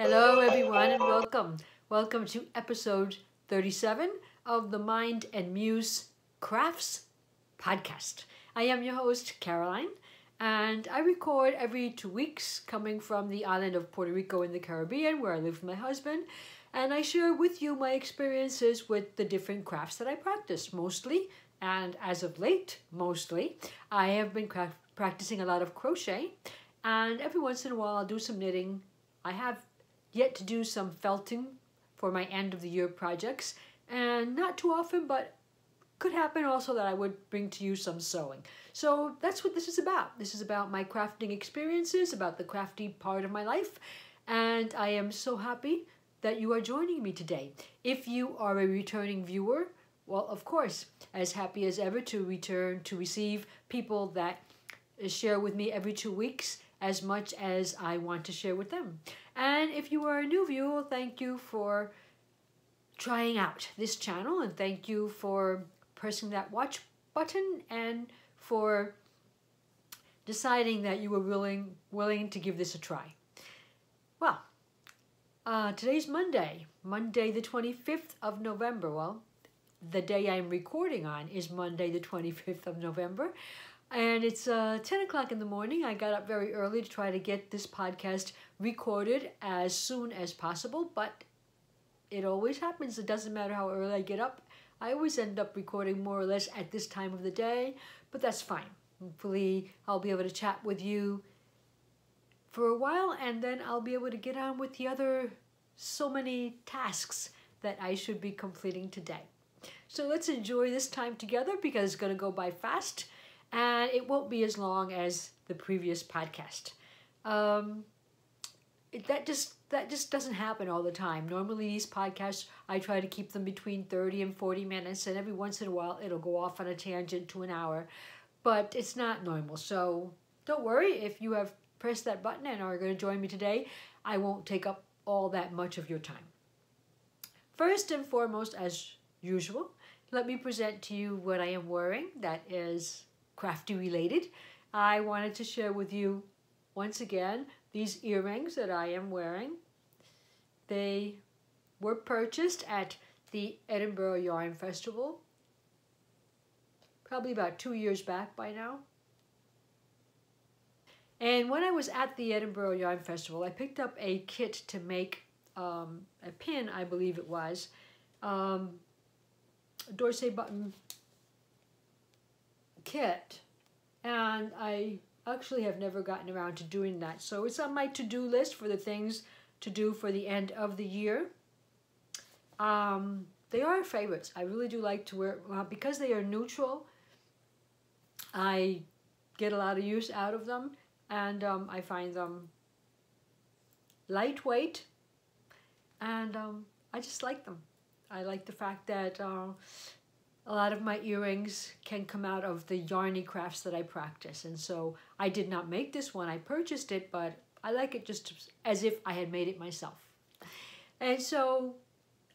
Hello, everyone, and welcome. Welcome to episode 37 of the Mind and Muse Crafts Podcast. I am your host, Caroline, and I record every 2 weeks coming from the island of Puerto Rico in the Caribbean, where I live with my husband, and I share with you my experiences with the different crafts that I practice mostly, and as of late, mostly. I have been practicing a lot of crochet, and every once in a while I'll do some knitting. I have yet to do some felting for my end of the year projects, and not too often, but could happen also that I would bring to you some sewing. So that's what this is about. This is about my crafting experiences, about the crafty part of my life, and I am so happy that you are joining me today. If you are a returning viewer, well, of course, as happy as ever to return to receive people that share with me every 2 weeks as much as I want to share with them. And if you are a new viewer, thank you for trying out this channel, and thank you for pressing that watch button and for deciding that you were willing to give this a try. Well, today's Monday the 25th of November. Well, the day I'm recording on is Monday the 25th of November. And it's 10 o'clock in the morning. I got up very early to try to get this podcast recorded as soon as possible, but it always happens. It doesn't matter how early I get up. I always end up recording more or less at this time of the day, but that's fine. Hopefully I'll be able to chat with you for a while, and then I'll be able to get on with the other so many tasks that I should be completing today. So let's enjoy this time together because it's going to go by fast. And it won't be as long as the previous podcast. That just doesn't happen all the time. Normally these podcasts, I try to keep them between 30 and 40 minutes, and every once in a while it'll go off on a tangent to an hour. But it's not normal, so don't worry if you have pressed that button and are going to join me today. I won't take up all that much of your time. First and foremost, as usual, let me present to you what I am wearing that is crafty related. I wanted to share with you once again these earrings that I am wearing. They were purchased at the Edinburgh Yarn Festival probably about 2 years back by now. And when I was at the Edinburgh Yarn Festival, I picked up a kit to make a pin, I believe it was, a Dorsey button kit, and I actually have never gotten around to doing that. So it's on my to-do list for the things to do for the end of the year. They are favorites. I really do like to wear, because they are neutral, I get a lot of use out of them, and I find them lightweight, and I just like them. I like the fact that a lot of my earrings can come out of the yarny crafts that I practice. And so I did not make this one, I purchased it, but I like it just as if I had made it myself. And so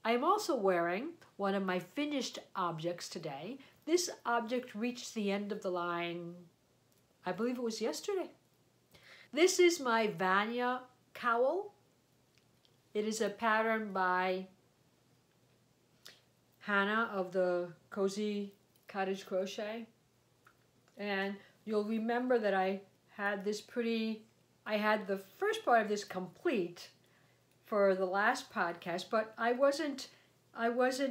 I'm also wearing one of my finished objects today. This object reached the end of the line, I believe it was yesterday. This is my Vanya cowl. It is a pattern by Hannah of the Cozy Cottage Crochet, and you'll remember that I had the first part of this complete for the last podcast, but I wasn't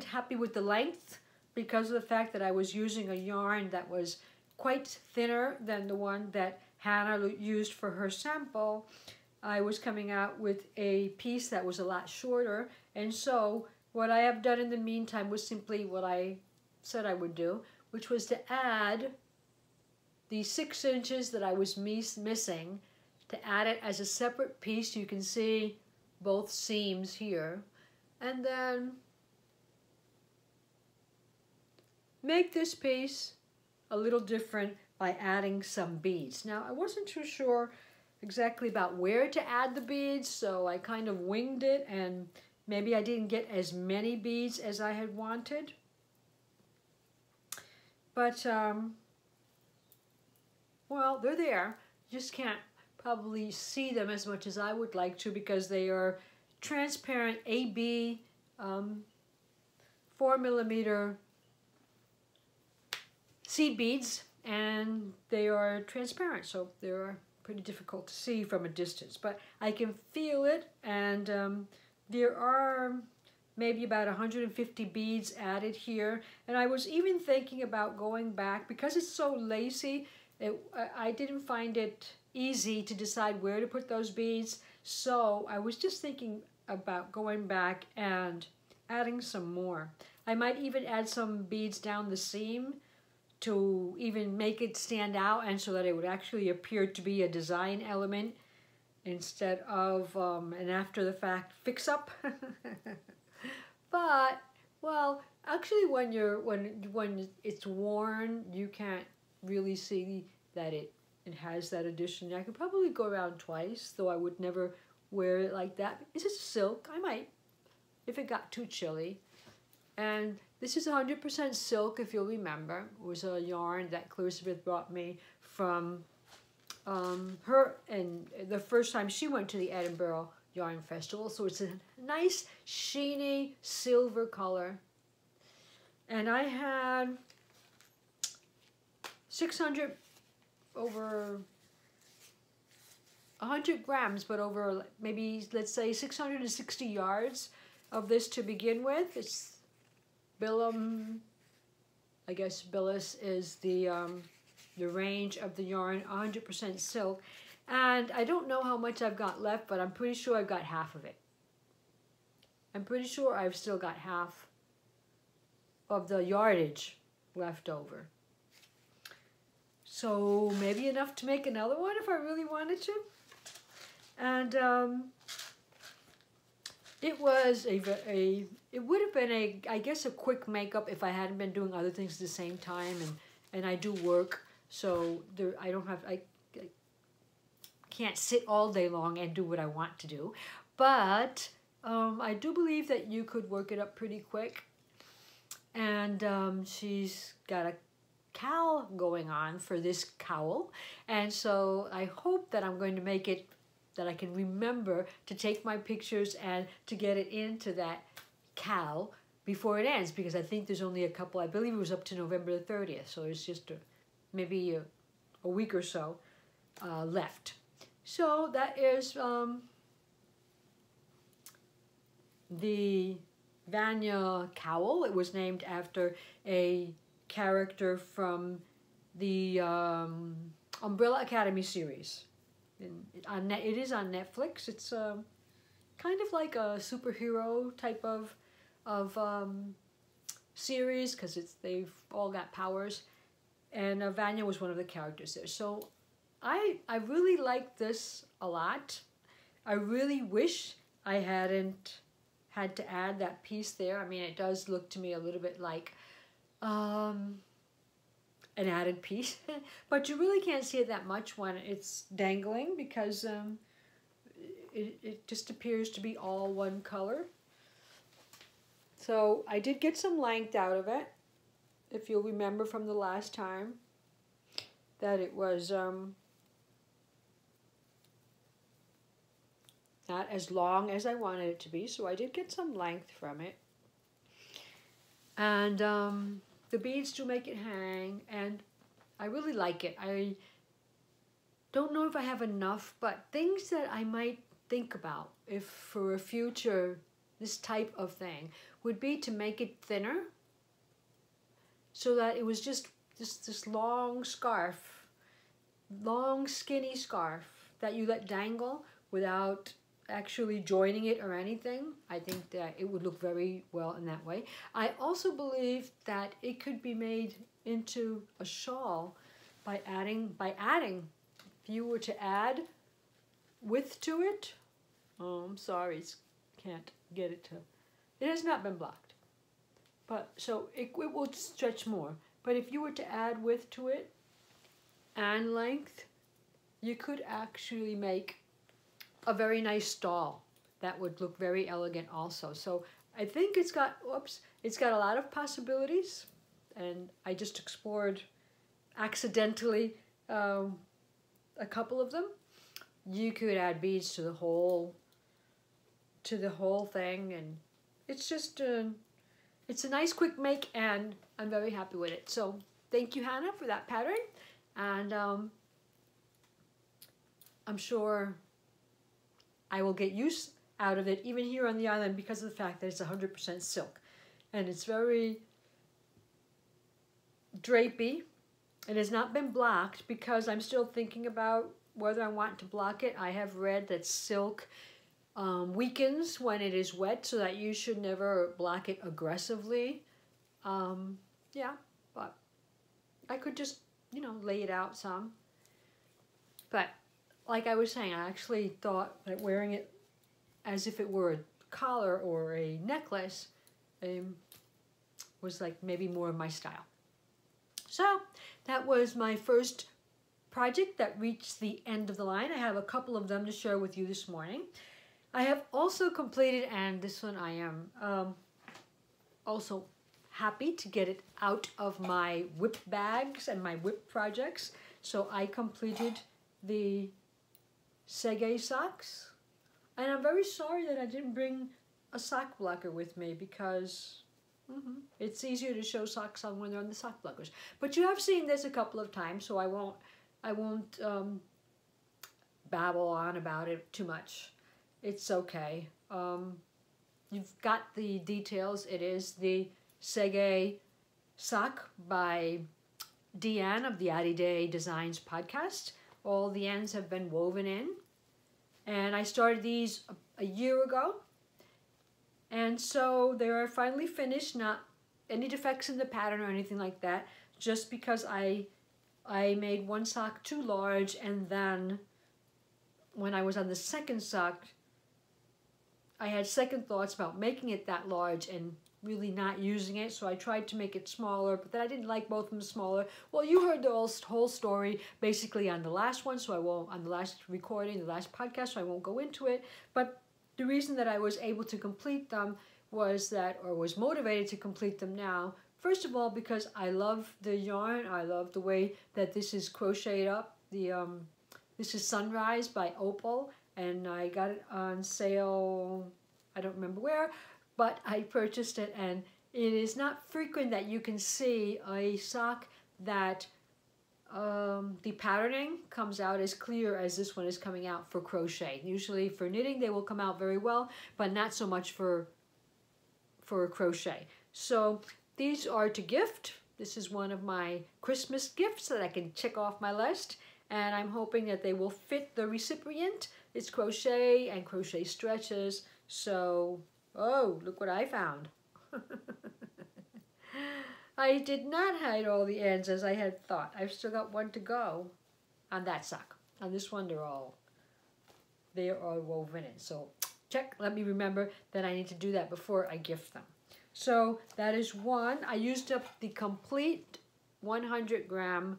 happy with the length because of the fact that I was using a yarn that was quite thinner than the one that Hannah used for her sample. I was coming out with a piece that was a lot shorter, and so what I have done in the meantime was simply what I said I would do, which was to add the 6 inches that I was missing, to add it as a separate piece. You can see both seams here, and then make this piece a little different by adding some beads. Now, I wasn't too sure exactly about where to add the beads, so I kind of winged it, and maybe I didn't get as many beads as I had wanted. But, well, they're there. You just can't probably see them as much as I would like to because they are transparent AB 4mm seed beads, and they are transparent, so they're pretty difficult to see from a distance, but I can feel it, and there are maybe about 150 beads added here, and I was even thinking about going back, because it's so lacy, I didn't find it easy to decide where to put those beads, so I was just thinking about going back and adding some more. I might even add some beads down the seam to even make it stand out, and so that it would actually appear to be a design element instead of an after-the-fact fix-up. But, well, actually when it's worn, you can't really see that it has that addition. I could probably go around twice, though I would never wear it like that. Is it silk? I might, if it got too chilly. And this is 100% silk, if you'll remember. It was a yarn that Elizabeth brought me from her, and the first time she went to the Edinburgh Yarn Festival. So it's a nice, sheeny silver color. And I had 600, over 100 grams, but over maybe, let's say, 660 yards of this to begin with. It's Bilum, I guess Billis is the range of the yarn, 100% silk. And I don't know how much I've got left, but I'm pretty sure I've got half of it. I'm pretty sure I've still got half of the yardage left over. So maybe enough to make another one if I really wanted to. And it was it would have been I guess a quick makeup if I hadn't been doing other things at the same time, and I do work, so I can't sit all day long and do what I want to do. But I do believe that you could work it up pretty quick. And she's got a cowl going on for this cowl, and so I hope that I'm going to make it, that I can remember to take my pictures and to get it into that cowl before it ends, because I think there's only a couple, I believe it was up to November the 30th, so it's just maybe a week or so left. So that is the Vanya cowl. It was named after a character from the Umbrella Academy series. It is on Netflix. It's kind of like a superhero type of series, because they've all got powers, and Vanya was one of the characters there. So I really like this a lot. I really wish I hadn't had to add that piece there. I mean, it does look to me a little bit like an added piece, but you really can't see it that much when it's dangling, because it just appears to be all one color. So I did get some length out of it, if you'll remember from the last time, that it was not as long as I wanted it to be, so I did get some length from it. And the beads do make it hang, and I really like it. I don't know if I have enough, but things that I might think about if for a future this type of thing would be to make it thinner, so that it was just this long scarf, long skinny scarf that you let dangle without actually joining it or anything. I think that it would look very well in that way. I also believe that it could be made into a shawl by adding, if you were to add width to it. Oh, I'm sorry, can't get it to, it has not been blocked. But so it will stretch more. But if you were to add width to it and length, you could actually make a very nice stall that would look very elegant also. So I think it's got a lot of possibilities, and I just explored accidentally a couple of them. You could add beads to the whole to the whole thing, and it's just it's a nice quick make, and I'm very happy with it. So thank you, Hannah, for that pattern, and I'm sure I will get use out of it even here on the island because of the fact that it's 100% silk, and it's very drapey. It has not been blocked because I'm still thinking about whether I want to block it. I have read that silk weakens when it is wet, so that you should never block it aggressively. Yeah, but I could just, lay it out some. But like I was saying, I actually thought that wearing it as if it were a collar or a necklace was like maybe more of my style. So that was my first project that reached the end of the line. I have a couple of them to share with you this morning. I have also completed, and this one I am also happy to get it out of my whip bags and my whip projects. So I completed the Sege socks, and I'm very sorry that I didn't bring a sock blocker with me because it's easier to show socks on when they're on the sock blockers. But you have seen this a couple of times, so I won't babble on about it too much. It's okay. You've got the details. It is the Sege sock by Deanne of the Addy Day Designs podcast. All the ends have been woven in. And I started these a year ago. And so they are finally finished, not any defects in the pattern or anything like that, just because I made one sock too large, and then when I was on the second sock, I had second thoughts about making it that large and really not using it, so I tried to make it smaller, but then I didn't like both of them smaller. Well, you heard the whole story basically on the last one, so I won't, on the last recording, the last podcast, so I won't go into it, but the reason that I was able to complete them was motivated to complete them now, first of all, because I love the yarn. I love the way that this is crocheted up. This is Sunrise by Opal, and I got it on sale, I don't remember where, but I purchased it, and it is not frequent that you can see a sock that the patterning comes out as clear as this one is coming out for crochet. Usually for knitting they will come out very well, but not so much for crochet. So these are to gift. This is one of my Christmas gifts that I can check off my list, and I'm hoping that they will fit the recipient. It's crochet and crochet stretches, so, oh, look what I found. I did not hide all the ends as I had thought. I've still got one to go on that sock. On this one, they are woven in. So check, let me remember that I need to do that before I gift them. So that is one. I used up the complete 100-gram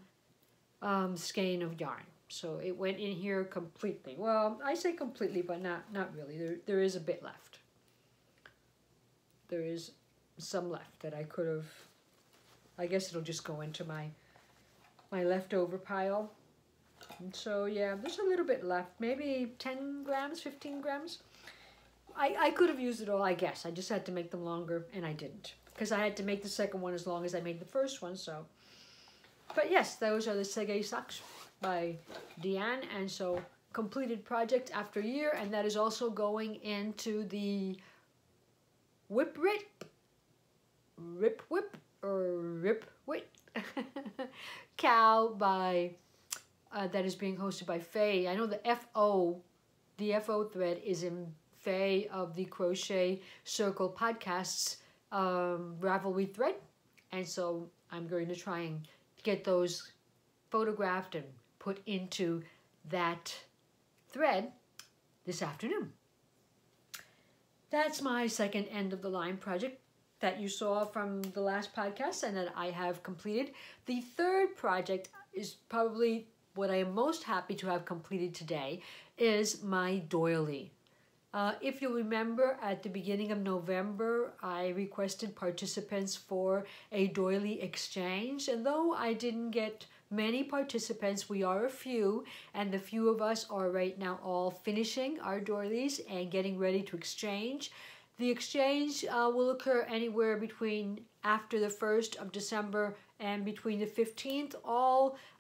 skein of yarn. So it went in here completely. Well, I say completely, but not really. There is a bit left. There is some left that I could have, I guess it'll just go into my leftover pile. And so yeah, there's a little bit left, maybe 10 grams, 15 grams. I could have used it all, I guess. I just had to make them longer, and I didn't, because I had to make the second one as long as I made the first one. So, but yes, those are the Sege socks by Deanne, and so completed project after a year, and that is also going into the Rip Whip cow by that is being hosted by Faye. I know the FO thread is in Faye of the Crochet Circle Podcast's Ravelry thread, and so I'm going to try and get those photographed and put into that thread this afternoon. That's my second end of the line project that you saw from the last podcast and that I have completed. The third project is probably what I am most happy to have completed today, is my doily. If you remember, at the beginning of November, I requested participants for a doily exchange, and though I didn't get many participants. We are a few, and the few of us are right now all finishing our doilies and getting ready to exchange. The exchange will occur anywhere between after the 1st of December and between the 15th.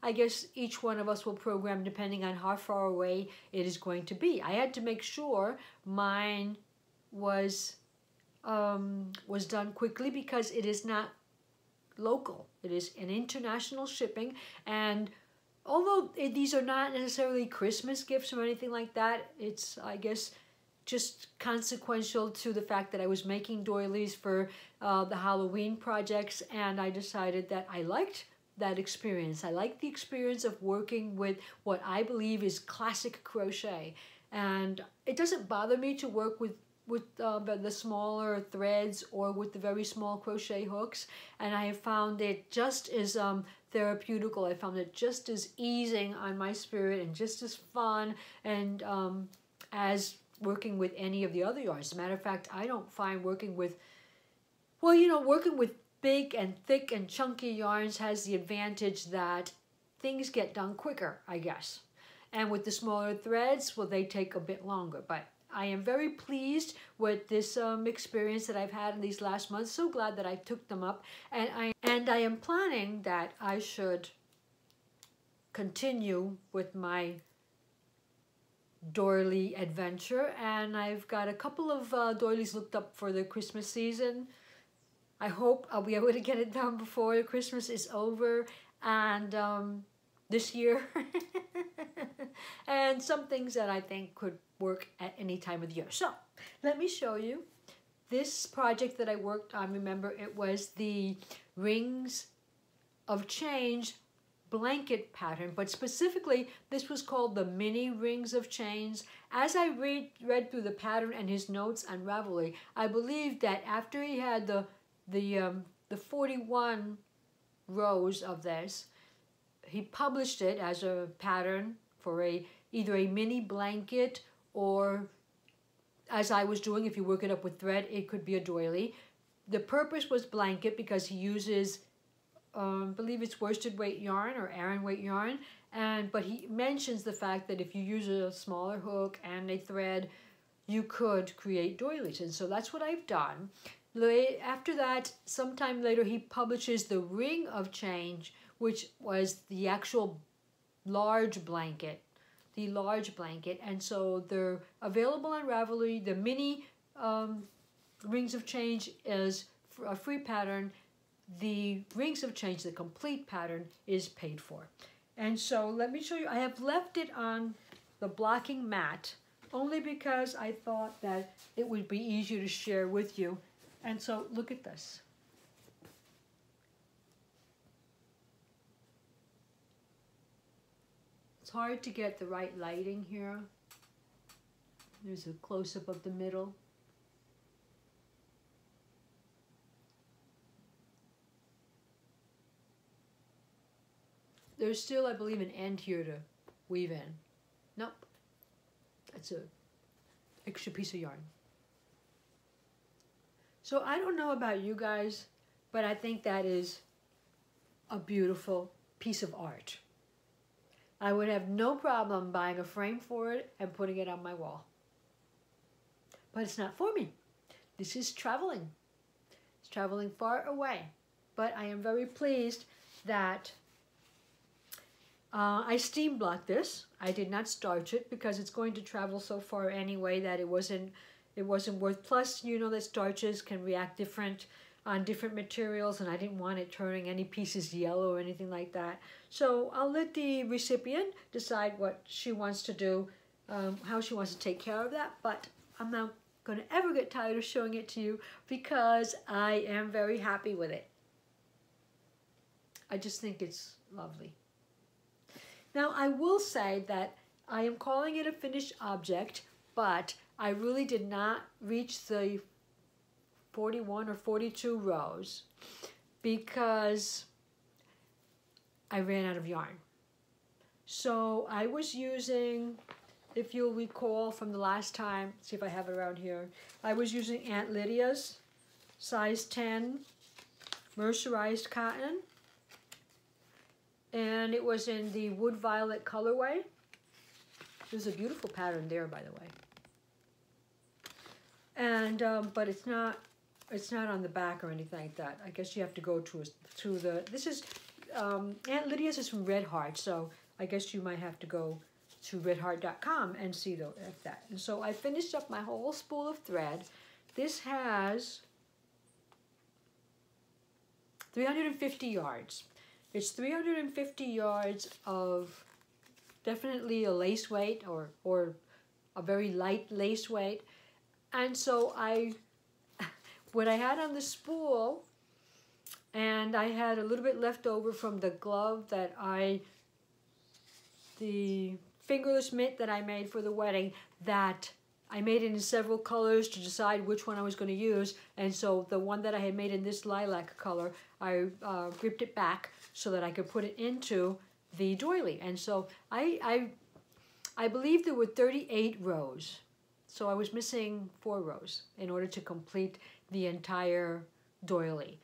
I guess each one of us will program depending on how far away it is going to be. I had to make sure mine was done quickly because it is not local. It is an international shipping, and although these are not necessarily Christmas gifts or anything like that, it's, I guess, just consequential to the fact that I was making doilies for the Halloween projects, and I decided that I liked that experience. I like the experience of working with what I believe is classic crochet, and it doesn't bother me to work with the smaller threads or with the very small crochet hooks, and I have found it just as therapeutical. I found it just as easing on my spirit and just as fun and as working with any of the other yarns. As a matter of fact, I don't find working with, well, working with big and thick and chunky yarns has the advantage that things get done quicker, I guess. And with the smaller threads, well, they take a bit longer. But I am very pleased with this experience that I've had in these last months. So glad that I took them up. And I am planning that I should continue with my doily adventure, and I've got a couple of doilies looked up for the Christmas season. I hope I'll be able to get it done before Christmas is over, and this year. And some things that I think could work at any time of the year. So let me show you this project that I worked on. Remember, it was the Rings of Change blanket pattern, but specifically this was called the mini Rings of Change. As I read through the pattern and his notes on Ravelry, I believe that after he had the 41 rows of this, he published it as a pattern for either a mini blanket, or as I was doing, if you work it up with thread, it could be a doily. The purpose was blanket because he uses I believe it's worsted weight yarn or Aran weight yarn, but he mentions the fact that if you use a smaller hook and a thread, you could create doilies, and so that's what I've done. After that, sometime later, he publishes the Ring of Change, which was the actual large blanket, and so they're available on Ravelry. The mini Rings of Change is a free pattern. The Rings of Change, the complete pattern, is paid for. And so let me show you. I have left it on the blocking mat only because I thought that it would be easier to share with you. And so look at this. It's hard to get the right lighting here. There's a close-up of the middle. There's still, I believe, an end here to weave in. Nope. That's an extra piece of yarn. So I don't know about you guys, but I think that is a beautiful piece of art. I would have no problem buying a frame for it and putting it on my wall. But it's not for me. This is traveling. It's traveling far away. But I am very pleased that I steam blocked this. I did not starch it because it's going to travel so far anyway that it wasn't worth. Plus, you know that starches can react different on different materials, and I didn't want it turning any pieces yellow or anything like that. So I'll let the recipient decide what she wants to do, how she wants to take care of that. But I'm not going to ever get tired of showing it to you because I am very happy with it. I just think it's lovely. Now, I will say that I am calling it a finished object, but I really did not reach the 41 or 42 rows because I ran out of yarn. So I was using, if you'll recall from the last time, see if I have it around here, I was using Aunt Lydia's size 10 mercerized cotton. and it was in the wood violet colorway. There's a beautiful pattern there, by the way. And but it's not on the back or anything like that. I guess you have to go to the. This is Aunt Lydia's is from Red Heart, so I guess you might have to go to redheart.com and see that. And so I finished up my whole spool of thread. This has 350 yards. It's 350 yards of definitely a lace weight or a very light lace weight. And so what I had on the spool, and I had a little bit left over from the glove the fingerless mitt that I made for the wedding, that I made it in several colors to decide which one I was going to use. And so the one that I had made in this lilac color, I gripped it back so that I could put it into the doily. And so I believe there were 38 rows. So I was missing 4 rows in order to complete the entire doily.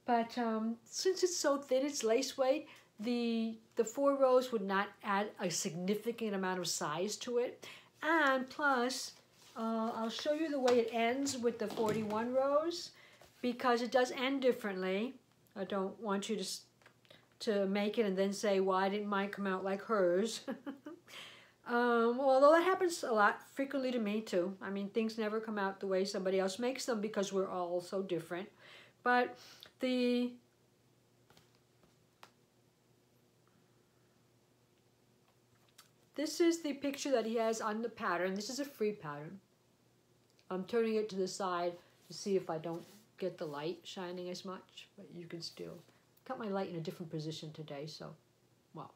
But since it's so thin, it's lace weight, the 4 rows would not add a significant amount of size to it. And plus, I'll show you the way it ends with the 41 rows, because it does end differently. I don't want you to make it and then say, why didn't mine come out like hers? Although that happens a lot, frequently to me too. I mean, things never come out the way somebody else makes them because we're all so different. But this is the picture that he has on the pattern. This is a free pattern. I'm turning it to the side to see if I don't get the light shining as much, but you can still. Got my light in a different position today, so, well.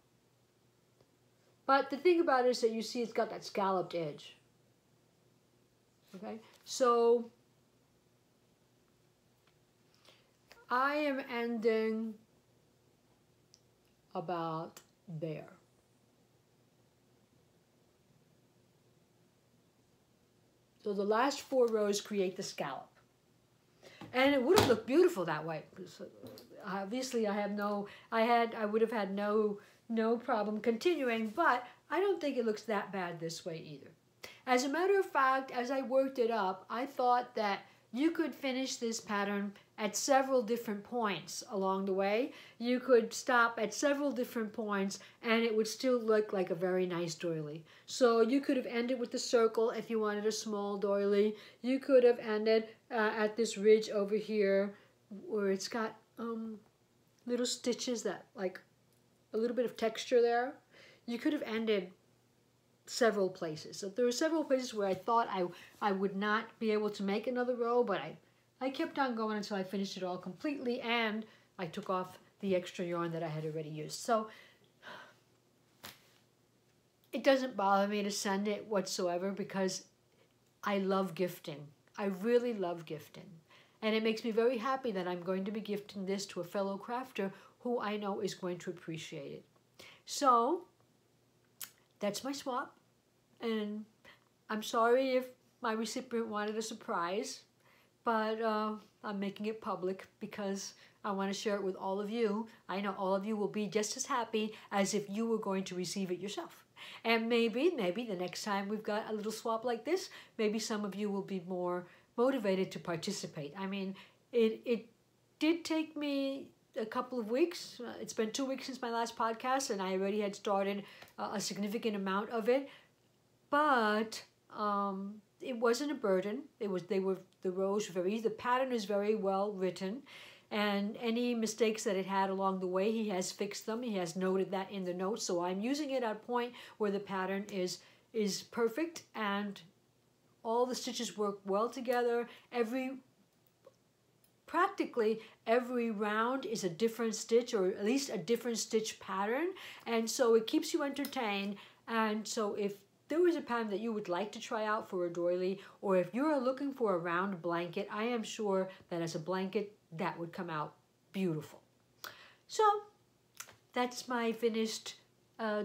But the thing about it is that you see it's got that scalloped edge. Okay, so I am ending about there. So the last 4 rows create the scallop. And it would have looked beautiful that way. Obviously I would have had no problem continuing, but I don't think it looks that bad this way either. As a matter of fact, as I worked it up, I thought that you could finish this pattern at several different points along the way. You could stop at several different points and it would still look like a very nice doily. So you could have ended with the circle if you wanted a small doily. You could have ended at this ridge over here where it's got little stitches that like a little bit of texture there. You could have ended several places. So there were several places where I thought I would not be able to make another row, but I kept on going until I finished it all completely, and I took off the extra yarn that I had already used. So it doesn't bother me to send it whatsoever because I love gifting. I really love gifting. And it makes me very happy that I'm going to be gifting this to a fellow crafter who I know is going to appreciate it. So that's my swap. And I'm sorry if my recipient wanted a surprise, but I'm making it public because I want to share it with all of you. I know all of you will be just as happy as if you were going to receive it yourself. And maybe the next time we've got a little swap like this, maybe some of you will be more motivated to participate. I mean, it did take me a couple of weeks. It's been 2 weeks since my last podcast, and I already had started a significant amount of it. But it wasn't a burden. The pattern is very well written, and any mistakes that it had along the way, he has fixed them. He has noted that in the notes. So I'm using it at a point where the pattern is perfect and all the stitches work well together. Practically every round is a different stitch, or at least a different stitch pattern, and so it keeps you entertained. And so if there was a pattern that you would like to try out for a doily, or if you're looking for a round blanket, I am sure that as a blanket that would come out beautiful. So that's my finished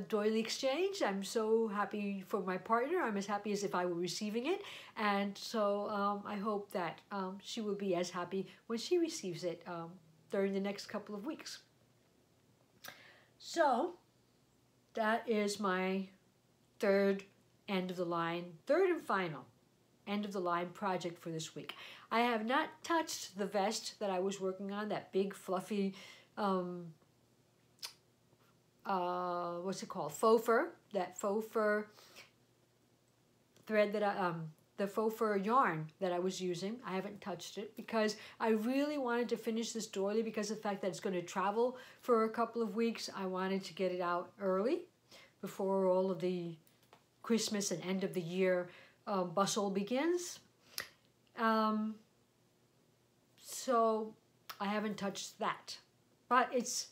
doily exchange. I'm so happy for my partner. I'm as happy as if I were receiving it, and so I hope that she will be as happy when she receives it during the next couple of weeks. So that is my third and final end of the line project for this week. I have not touched the vest that I was working on, that big fluffy, what's it called? Faux fur. That faux fur thread that the faux fur yarn that I was using. I haven't touched it because I really wanted to finish this doily because of the fact that it's going to travel for a couple of weeks. I wanted to get it out early before all of the Christmas and end of the year bustle begins. So I haven't touched that, but it's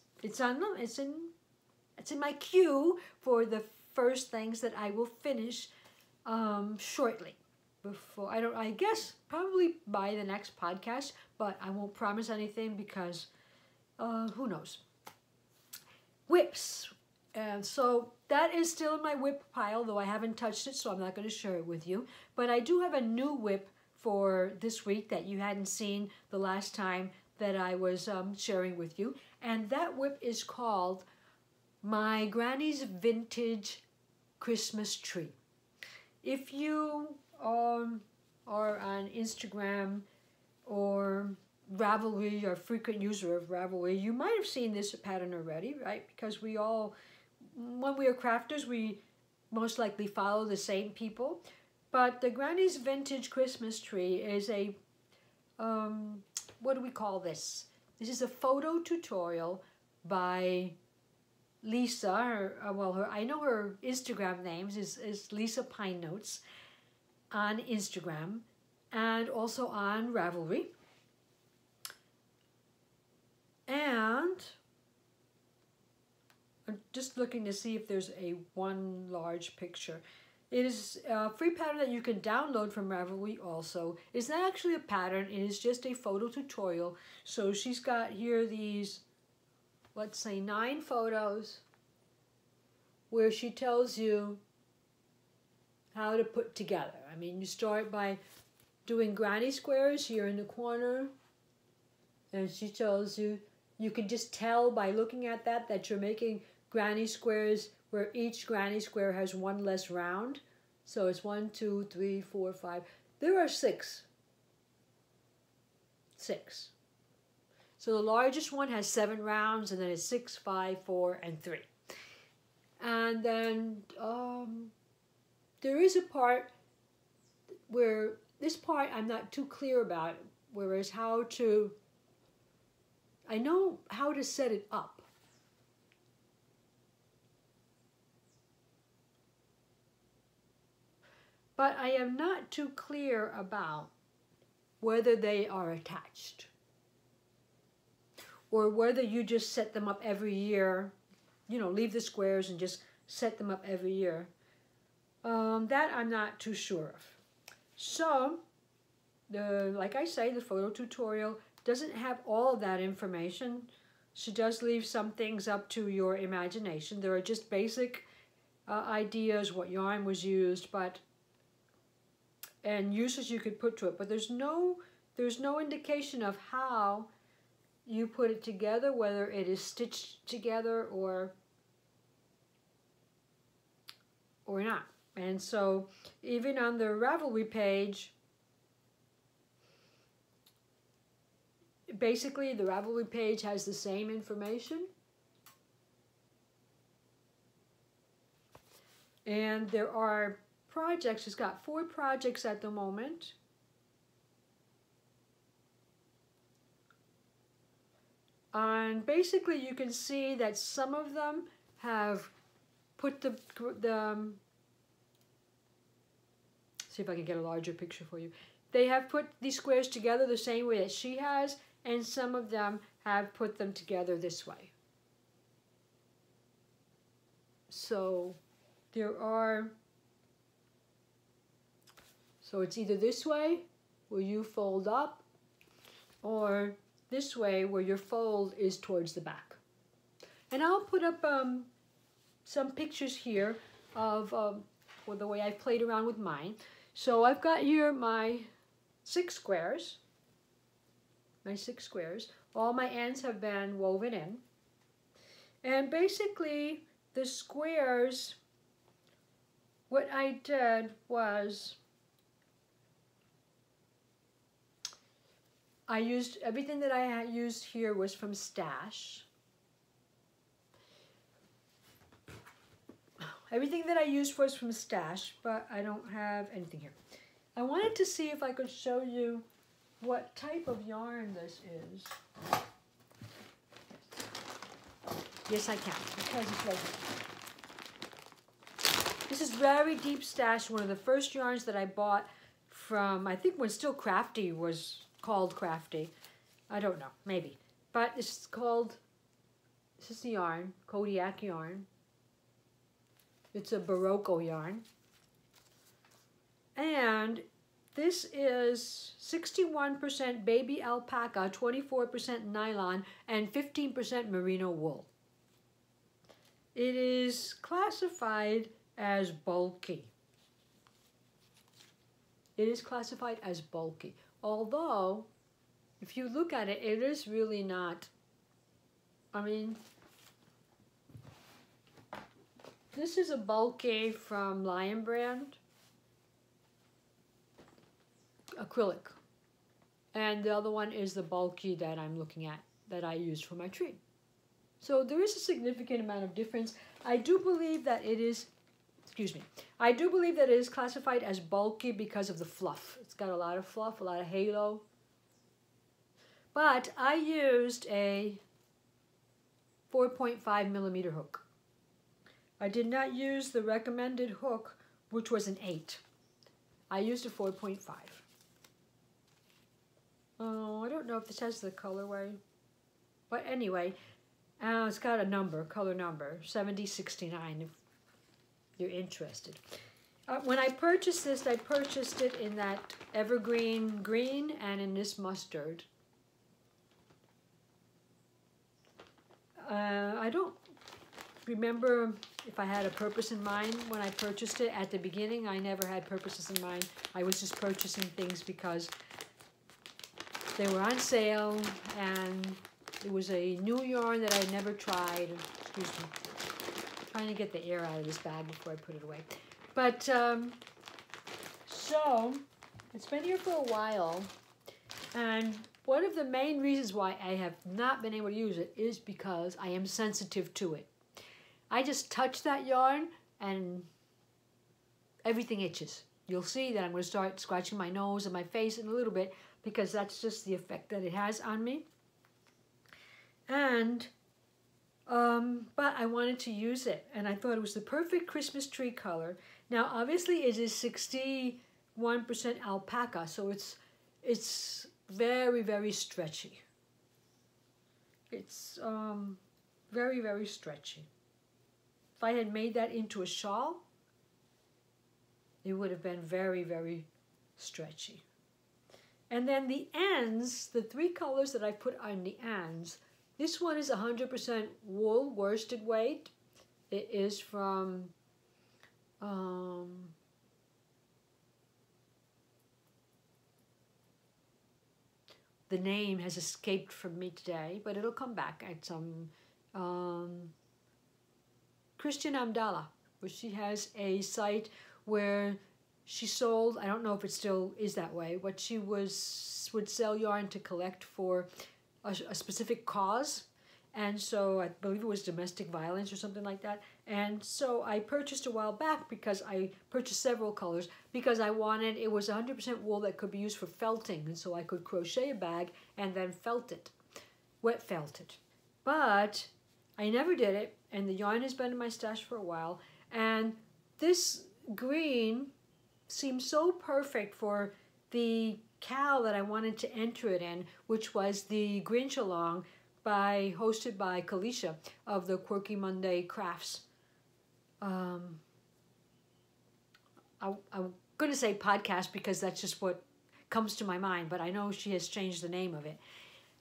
in my queue for the first things that I will finish shortly. Before I guess probably by the next podcast, but I won't promise anything because who knows. Whips. And so that is still in my whip pile, though I haven't touched it, so I'm not going to share it with you. But I do have a new whip for this week that you hadn't seen the last time that I was sharing with you. And that whip is called My Granny's Vintage Christmas Tree. If you are on Instagram or Ravelry, or frequent user of Ravelry, you might have seen this pattern already, right? Because we all, when we are crafters, we most likely follow the same people. But the Granny's Vintage Christmas Tree is a, what do we call this? This is a photo tutorial by Lisa. I know her Instagram name is Lisa Pine Notes on Instagram and also on Ravelry. And I'm just looking to see if there's one large picture. It is a free pattern that you can download from Ravelry also. It's not actually a pattern, it is just a photo tutorial. So she's got here these, let's say 9 photos where she tells you how to put together. I mean, you start by doing granny squares here in the corner, and she tells you, you can just tell by looking at that you're making granny squares where each granny square has one less round. So it's 1, 2, 3, 4, 5. There are 6. 6. So the largest one has 7 rounds, and then it's 6, 5, 4, and 3. And then there is a part where, this part I'm not too clear about, whereas I know how to set it up. But I am not too clear about whether they are attached or whether you just set them up every year, leave the squares and just set them up every year. That I'm not too sure of. So, like I say, the photo tutorial doesn't have all of that information. She does leave some things up to your imagination. There are just basic ideas, what yarn was used, and uses you could put to it. But there's no indication of how you put it together, whether it is stitched together or not. And so even on the Ravelry page, basically the Ravelry page has the same information. And there are projects, it's got 4 projects at the moment. And basically you can see that some of them have put see if I can get a larger picture for you. They have put these squares together the same way that she has, and some of them have put them together this way. So so it's either this way where you fold up, or this way where your fold is towards the back. And I'll put up some pictures here of the way I've played around with mine. So I've got here my 6 squares. All my ends have been woven in. And basically, the squares, what I did was I used, everything that I had used here was from Stash. Everything that I used was from Stash, but I don't have anything here. I wanted to see if I could show you what type of yarn this is. Yes, I can, because it's right here. This is very deep Stash, one of the first yarns that I bought from, I think when still Crafty was called Crafty. I don't know, maybe. But it's called, this is the yarn, Kodiak yarn. It's a Barocco yarn. And this is 61% baby alpaca, 24% nylon, and 15% merino wool. It is classified as bulky. It is classified as bulky. Although, if you look at it, it is really not. I mean, this is a bulky from Lion Brand. Acrylic. And the other one is the bulky that I'm looking at, that I used for my tree. So there is a significant amount of difference. I do believe that it is, I do believe that it is classified as bulky because of the fluff. It's got a lot of fluff, a lot of halo. But I used a 4.5 millimeter hook. I did not use the recommended hook, which was an 8. I used a 4.5. Oh, I don't know if this has the colorway. But anyway, it's got a number, color number, 7069, if you're interested. When I purchased this, I purchased it in that evergreen green and in this mustard. I don't remember if I had a purpose in mind when I purchased it. At the beginning, I never had purposes in mind. I was just purchasing things because they were on sale, and it was a new yarn that I had never tried. Excuse me. I'm trying to get the air out of this bag before I put it away. But, so, it's been here for a while, and one of the main reasons why I have not been able to use it is because I am sensitive to it. I just touch that yarn, and everything itches. You'll see that I'm going to start scratching my nose and my face in a little bit, because that's just the effect that it has on me. And, but I wanted to use it, and I thought it was the perfect Christmas tree color. Now, obviously, it is 61% alpaca, so it's very, very stretchy. It's very, very stretchy. If I had made that into a shawl, it would have been very, very stretchy. And then the ends, the 3 colors that I put on the ends, this one is 100% wool worsted weight. It is from the name has escaped from me today, but it'll come back at some Christian Amdala, where she has a site where she sold, I don't know if it still is that way, but she would sell yarn to collect for a specific cause. And so I believe it was domestic violence or something like that. And so I purchased a while back, because I purchased several colors, because I wanted, it was 100% wool that could be used for felting. And so I could crochet a bag and then felt it, wet felt it. But I never did it, and the yarn has been in my stash for a while. And this green seemed so perfect for the cowl that I wanted to enter it in, which was the Grinch Along hosted by Kalisha of the Quirky Monday Crafts. I'm going to say podcast because that's just what comes to my mind, but I know she has changed the name of it.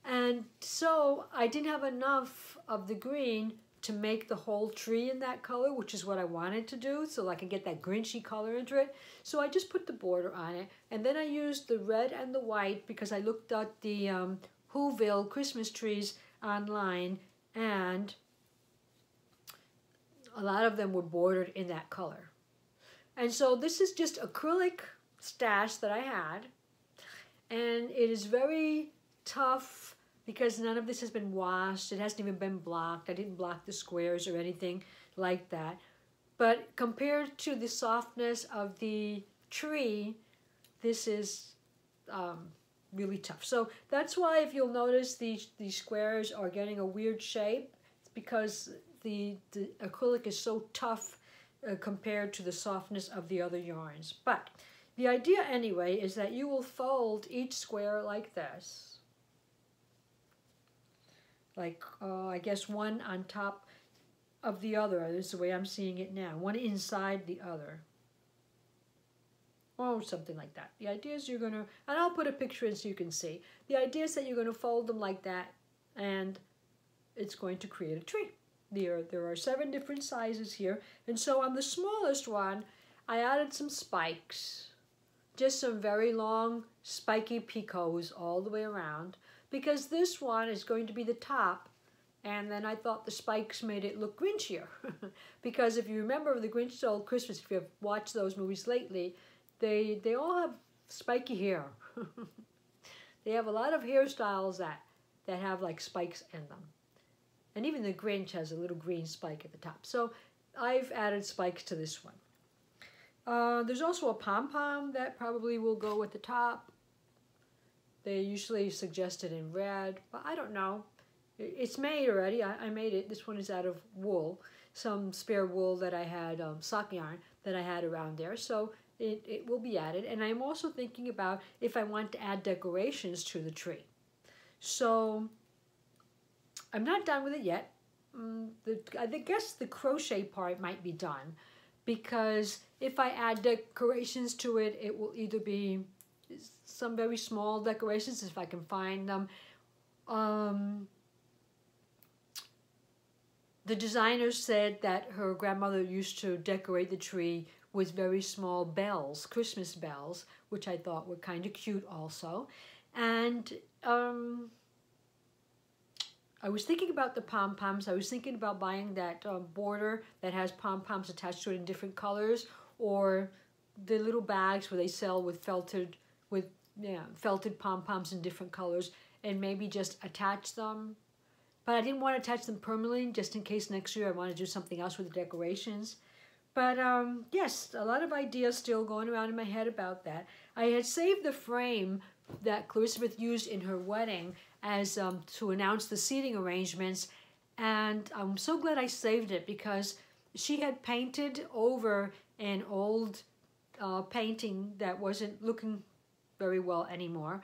And so I didn't have enough of the green to make the whole tree in that color, which is what I wanted to do, so I could get that Grinchy color into it. So I just put the border on it, and then I used the red and the white because I looked at the Whoville Christmas trees online, and a lot of them were bordered in that color. And so this is just acrylic stash that I had. And it is very tough because none of this has been washed. It hasn't even been blocked. I didn't block the squares or anything like that. But compared to the softness of the tree, this is really tough. So that's why if you'll notice these squares are getting a weird shape, it's because the acrylic is so tough compared to the softness of the other yarns. But the idea anyway is that you will fold each square like this. Like, I guess one on top of the other. This is the way I'm seeing it now. One inside the other. Or something like that. The idea is you're going to, and I'll put a picture in so you can see. The idea is that you're going to fold them like that, and it's going to create a tree. There are 7 different sizes here. And so on the smallest one, I added some spikes. Just some very long, spiky picots all the way around. Because this one is going to be the top. And then I thought the spikes made it look Grinchier. Because if you remember The Grinch Stole Christmas, if you've watched those movies lately, they all have spiky hair. They have a lot of hairstyles that have like spikes in them. And even the Grinch has a little green spike at the top. So I've added spikes to this one. There's also a pom-pom that probably will go at the top. They usually suggest it in red, but I don't know. It's made already. I made it. This one is out of wool, some spare wool that I had, sock yarn that I had around there. So it will be added. And I'm also thinking about if I want to add decorations to the tree. So I'm not done with it yet. I guess the crochet part might be done, because if I add decorations to it, it will either be some very small decorations if I can find them. The designer said that her grandmother used to decorate the tree with very small bells, Christmas bells, which I thought were kind of cute also. And I was thinking about the pom-poms. I was thinking about buying that border that has pom-poms attached to it in different colors, or the little bags where they sell with felted pom-poms in different colors, and maybe just attach them. But I didn't want to attach them permanently, just in case next year I want to do something else with the decorations. But yes, a lot of ideas still going around in my head about that. I had saved the frame that Clarissa used in her wedding as to announce the seating arrangements, and I'm so glad I saved it, because she had painted over an old painting that wasn't looking very well anymore.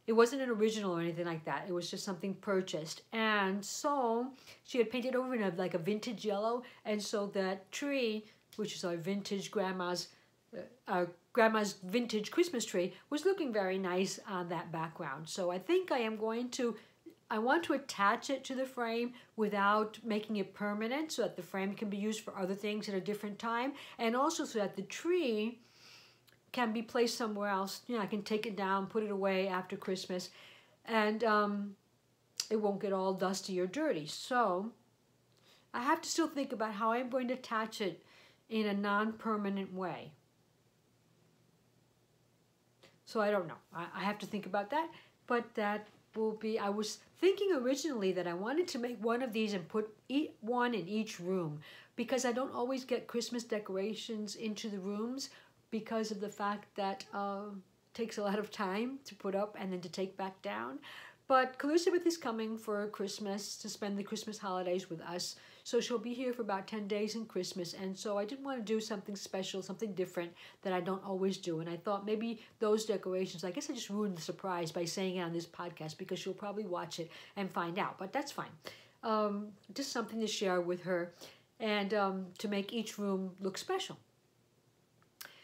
It wasn't an original or anything like that. It was just something purchased. And so she had painted over in like a vintage yellow, and so that tree, which is our vintage grandma's vintage Christmas tree, was looking very nice on that background. So I think I want to attach it to the frame without making it permanent, so that the frame can be used for other things at a different time, and also so that the tree can be placed somewhere else. You know, I can take it down, put it away after Christmas, and it won't get all dusty or dirty. So I have to still think about how I'm going to attach it in a non-permanent way. So I don't know. I have to think about that, but that will be, I was thinking originally that I wanted to make one of these and put one in each room, because I don't always get Christmas decorations into the rooms because of the fact that it takes a lot of time to put up and then to take back down. But Elizabeth is coming for Christmas to spend the Christmas holidays with us. So she'll be here for about 10 days in Christmas. And so I didn't want to do something special, something different that I don't always do. And I thought maybe those decorations, I guess I just ruined the surprise by saying it on this podcast, because she'll probably watch it and find out. But that's fine. Just something to share with her, and to make each room look special.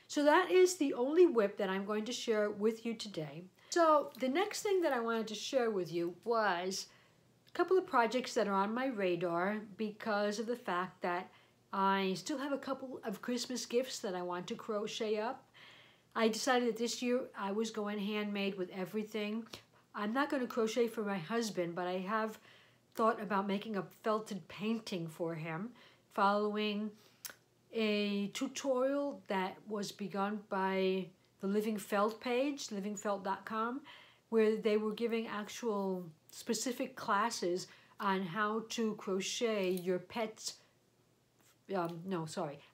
So that is the only WIP that I'm going to share with you today. So the next thing that I wanted to share with you was a couple of projects that are on my radar, because of the fact that I still have a couple of Christmas gifts that I want to crochet up. I decided that this year I was going handmade with everything. I'm not going to crochet for my husband, but I have thought about making a felted painting for him following a tutorial that was begun by the Living Felt page, livingfelt.com, where they were giving actual specific classes on how to crochet your pet's, on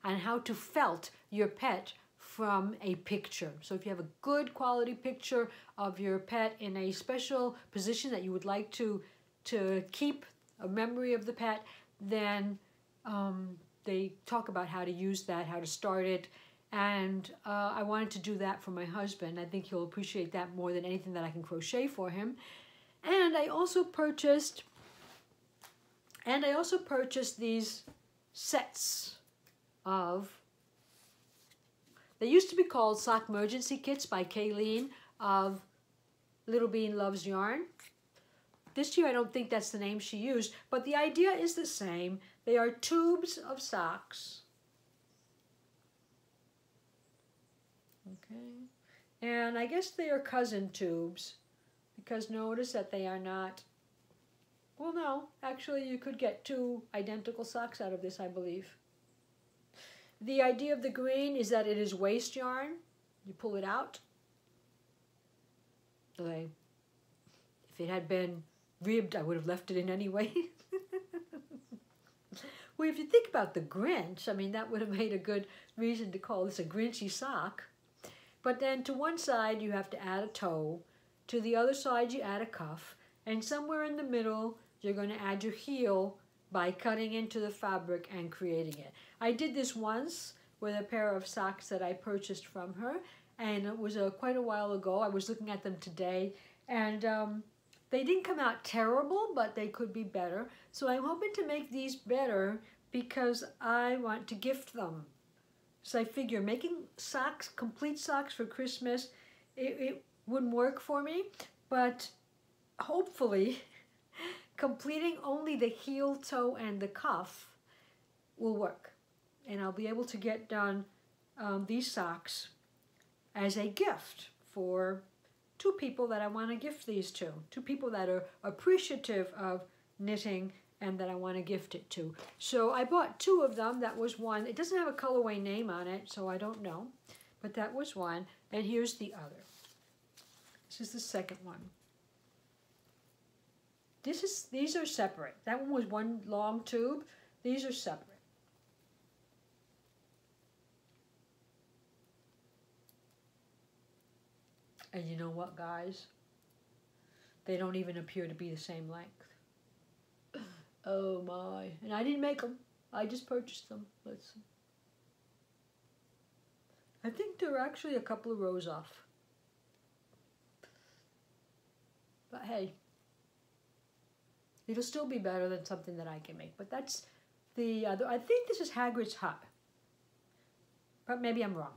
how to felt your pet from a picture. So if you have a good quality picture of your pet in a special position that you would like to keep a memory of the pet, then they talk about how to use that, how to start it. And I wanted to do that for my husband. I think he'll appreciate that more than anything that I can crochet for him. And I also purchased these sets of, they used to be called Sock Emergency Kits by Kayleen of Little Bean Loves Yarn. This year I don't think that's the name she used, but the idea is the same. They are tubes of socks. Okay. And I guess they are cousin tubes, because notice that they are not, well, no, actually you could get two identical socks out of this, I believe. The idea of the green is that it is waste yarn. You pull it out. Okay. If it had been ribbed, I would have left it in anyway. Well, if you think about the Grinch, I mean, that would have made a good reason to call this a Grinchy sock. But then to one side, you have to add a toe. To the other side, you add a cuff. And somewhere in the middle, you're going to add your heel by cutting into the fabric and creating it. I did this once with a pair of socks that I purchased from her. And it was quite a while ago. I was looking at them today. And they didn't come out terrible, but they could be better. So I'm hoping to make these better because I want to gift them. So I figure making socks, complete socks for Christmas, it wouldn't work for me. But hopefully, completing only the heel, toe, and the cuff will work. And I'll be able to get done these socks as a gift for two people that I want to gift these to. Two people that are appreciative of knitting and that I want to gift it to. So I bought two of them. That was one. It doesn't have a colorway name on it, so I don't know. But that was one. And here's the other. This is the second one. These are separate. That one was one long tube. These are separate. And you know what, guys? They don't even appear to be the same length. Oh my. And I didn't make them. I just purchased them. Let's see. I think they're actually a couple of rows off. But hey, it'll still be better than something that I can make. But that's the other. I think this is Hagrid's Hut. But maybe I'm wrong.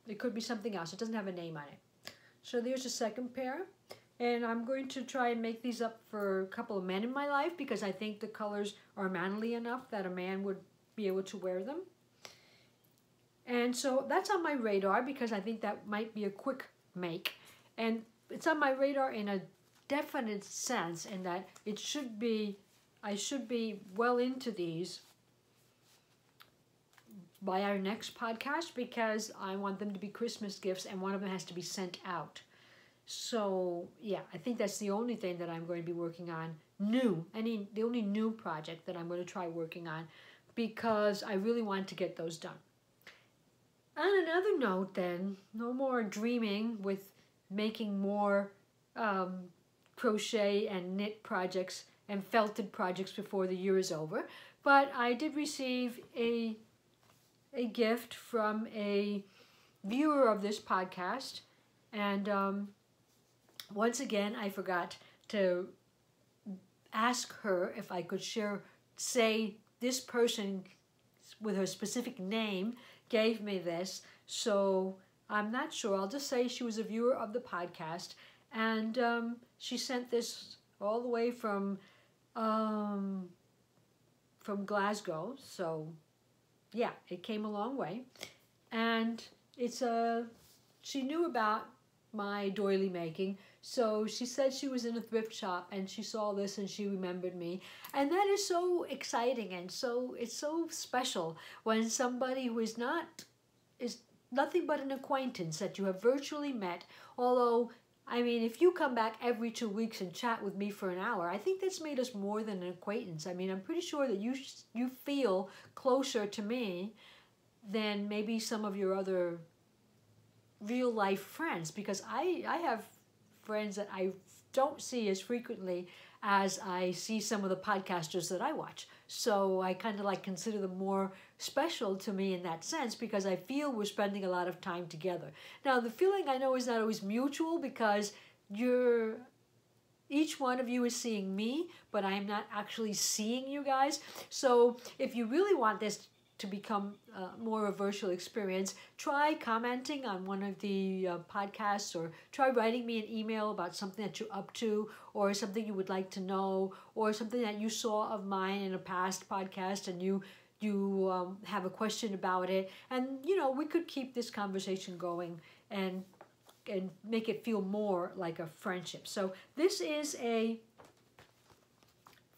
It could be something else. It doesn't have a name on it. So there's a second pair. And I'm going to try and make these up for a couple of men in my life because I think the colors are manly enough that a man would be able to wear them. And so that's on my radar because I think that might be a quick make. And it's on my radar in a definite sense in that it should be, I should be well into these by our next podcast because I want them to be Christmas gifts and one of them has to be sent out. So, yeah, I think that's the only thing that I'm going to be working on new. The only new project that I'm going to try working on because I really want to get those done. On another note then, no more dreaming with making more crochet and knit projects and felted projects before the year is over. But I did receive a gift from a viewer of this podcast and once again, I forgot to ask her if I could say this person with her specific name gave me this. So I'm not sure. I'll just say she was a viewer of the podcast. And she sent this all the way from Glasgow. So yeah, it came a long way. And she knew about my doily making. So she said she was in a thrift shop and she saw this and she remembered me. And that is so exciting, and it's so special when somebody who is nothing but an acquaintance that you have virtually met. Although, I mean, if you come back every 2 weeks and chat with me for an hour, I think that's made us more than an acquaintance. I mean, I'm pretty sure that you feel closer to me than maybe some of your other real life friends, because I have friends that I don't see as frequently as I see some of the podcasters that I watch. So I kind of like consider them more special to me in that sense, because I feel we're spending a lot of time together. Now, the feeling I know is not always mutual, because each one of you is seeing me, but I'm not actually seeing you guys. So if you really want this to become more of a virtual experience, try commenting on one of the podcasts, or try writing me an email about something that you're up to, or something you would like to know, or something that you saw of mine in a past podcast and you have a question about it. And, we could keep this conversation going and make it feel more like a friendship. So this is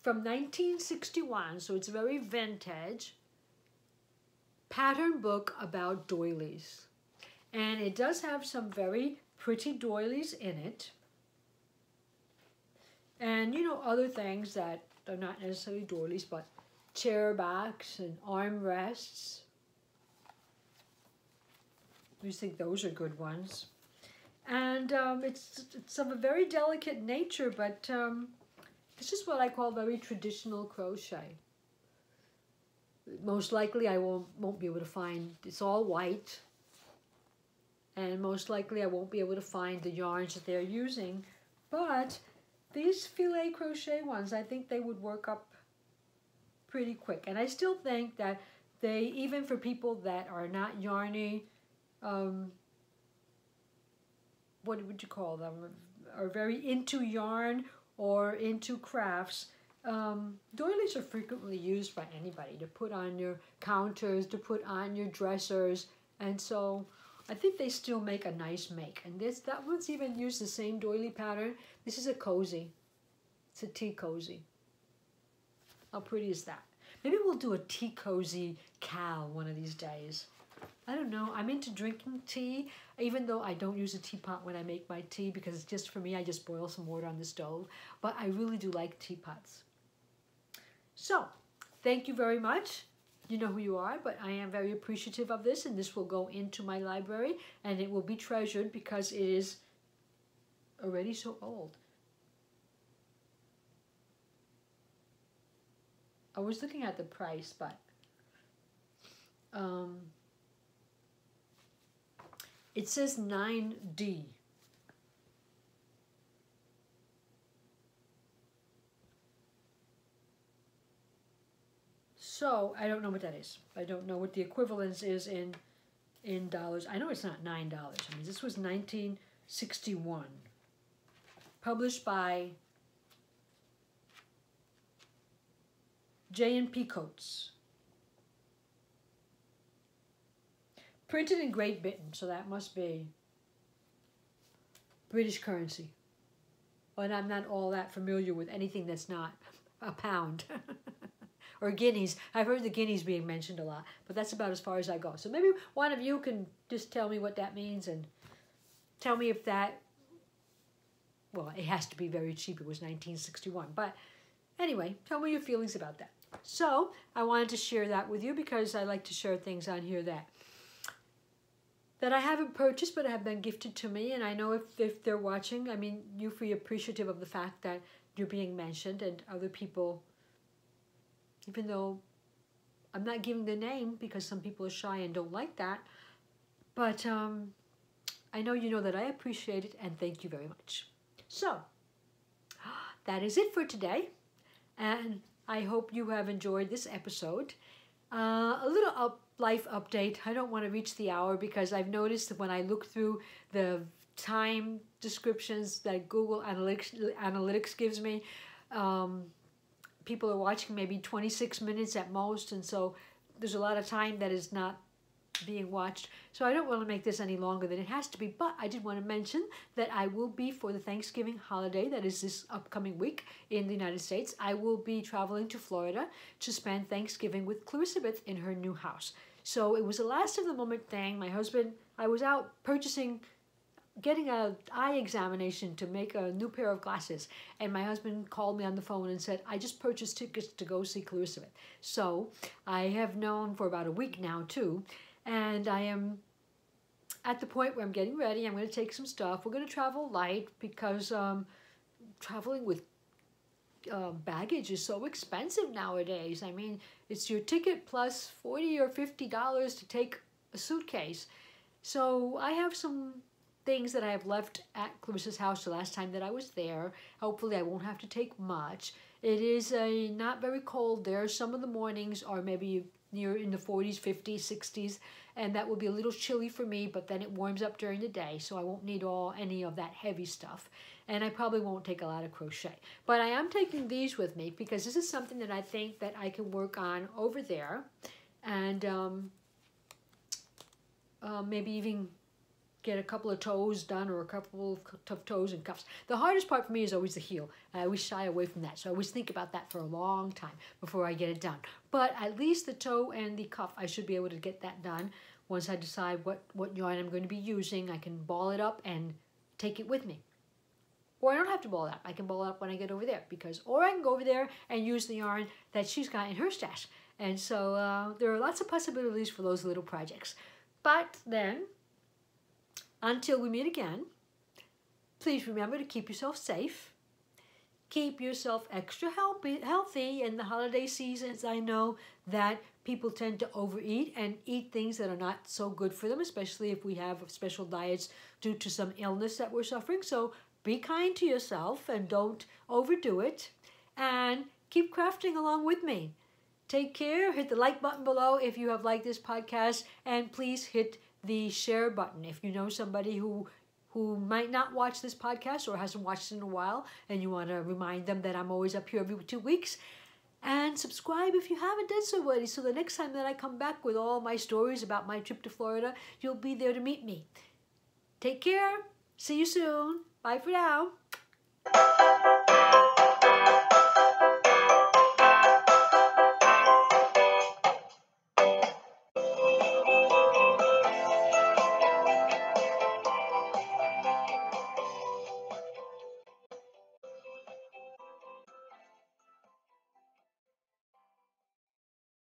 from 1961, so it's very vintage, pattern book about doilies. And it does have some very pretty doilies in it. And, other things that are not necessarily doilies, but chair backs and armrests. I think those are good ones. And it's of a very delicate nature, but this is what I call very traditional crochet. Most likely I won't be able to find, it's all white, and most likely I won't be able to find the yarns that they're using, but these filet crochet ones, I think they would work up pretty quick. And I still think that they, even for people that are not yarny, what would you call them, are very into yarn or into crafts, doilies are frequently used by anybody to put on your counters, to put on your dressers, and so I think they still make a nice make. And that one's even used the same doily pattern. This is a cozy. It's a tea cozy. How pretty is that? Maybe we'll do a tea cozy cal one of these days. I don't know. I'm into drinking tea, even though I don't use a teapot when I make my tea, because it's just for me. I just boil some water on the stove. But I really do like teapots. So, thank you very much. You know who you are, but I am very appreciative of this, and this will go into my library, and it will be treasured because it is already so old. I was looking at the price, but it says 9D. So I don't know what that is. I don't know what the equivalence is in dollars. I know it's not $9. I mean, this was 1961. Published by J&P Coates. Printed in Great Britain, so that must be British currency. But I'm not all that familiar with anything that's not a pound. Or guineas. I've heard the guineas being mentioned a lot, but that's about as far as I go. So maybe one of you can just tell me what that means and tell me if that, well, it has to be very cheap. It was 1961. But anyway, tell me your feelings about that. So I wanted to share that with you because I like to share things on here that I haven't purchased but have been gifted to me. And I know if they're watching, I mean, you feel appreciative of the fact that you're being mentioned, and other people, even though I'm not giving the name because some people are shy and don't like that, but I know you know that I appreciate it, and thank you very much. So, that is it for today, and I hope you have enjoyed this episode. A little life update. I don't want to reach the hour because I've noticed that when I look through the time descriptions that Google Analytics gives me, people are watching maybe 26 minutes at most, and so there's a lot of time that is not being watched. So I don't want to make this any longer than it has to be, but I did want to mention that I will be, for the Thanksgiving holiday that is this upcoming week in the United States, I will be traveling to Florida to spend Thanksgiving with Clarissabeth in her new house. So it was a last of the moment thing. My husband, I was out getting an eye examination to make a new pair of glasses, and my husband called me on the phone and said, I just purchased tickets to go see Clarissabeth. So I have known for about a week now too, and I am at the point where I'm getting ready. I'm going to take some stuff. We're going to travel light because traveling with baggage is so expensive nowadays. I mean, it's your ticket plus $40 or $50 to take a suitcase. So I have some things that I have left at Clarissa's house the last time that I was there. Hopefully I won't have to take much. It is not very cold there. Some of the mornings are maybe near in the 40s, 50s, 60s, and that will be a little chilly for me, but then it warms up during the day, so I won't need any of that heavy stuff. And I probably won't take a lot of crochet. But I am taking these with me because this is something that I think that I can work on over there, and maybe even get a couple of toes done or a couple of toes and cuffs. The hardest part for me is always the heel. I always shy away from that, so I always think about that for a long time before I get it done. But at least the toe and the cuff, I should be able to get that done. Once I decide what yarn I'm going to be using, I can ball it up and take it with me. Or I don't have to ball it up. I can ball it up when I get over there, or I can go over there and use the yarn that she's got in her stash. And so there are lots of possibilities for those little projects. But then, until we meet again, please remember to keep yourself safe. Keep yourself extra healthy in the holiday seasons. I know that people tend to overeat and eat things that are not so good for them, especially if we have special diets due to some illness that we're suffering. So be kind to yourself and don't overdo it. And keep crafting along with me. Take care. Hit the like button below if you have liked this podcast. And please hit the share button if you know somebody who might not watch this podcast or hasn't watched it in a while, and you want to remind them that I'm always up here every 2 weeks. And subscribe if you haven't done so already, so the next time that I come back with all my stories about my trip to Florida, you'll be there to meet me. Take care. See you soon. Bye for now.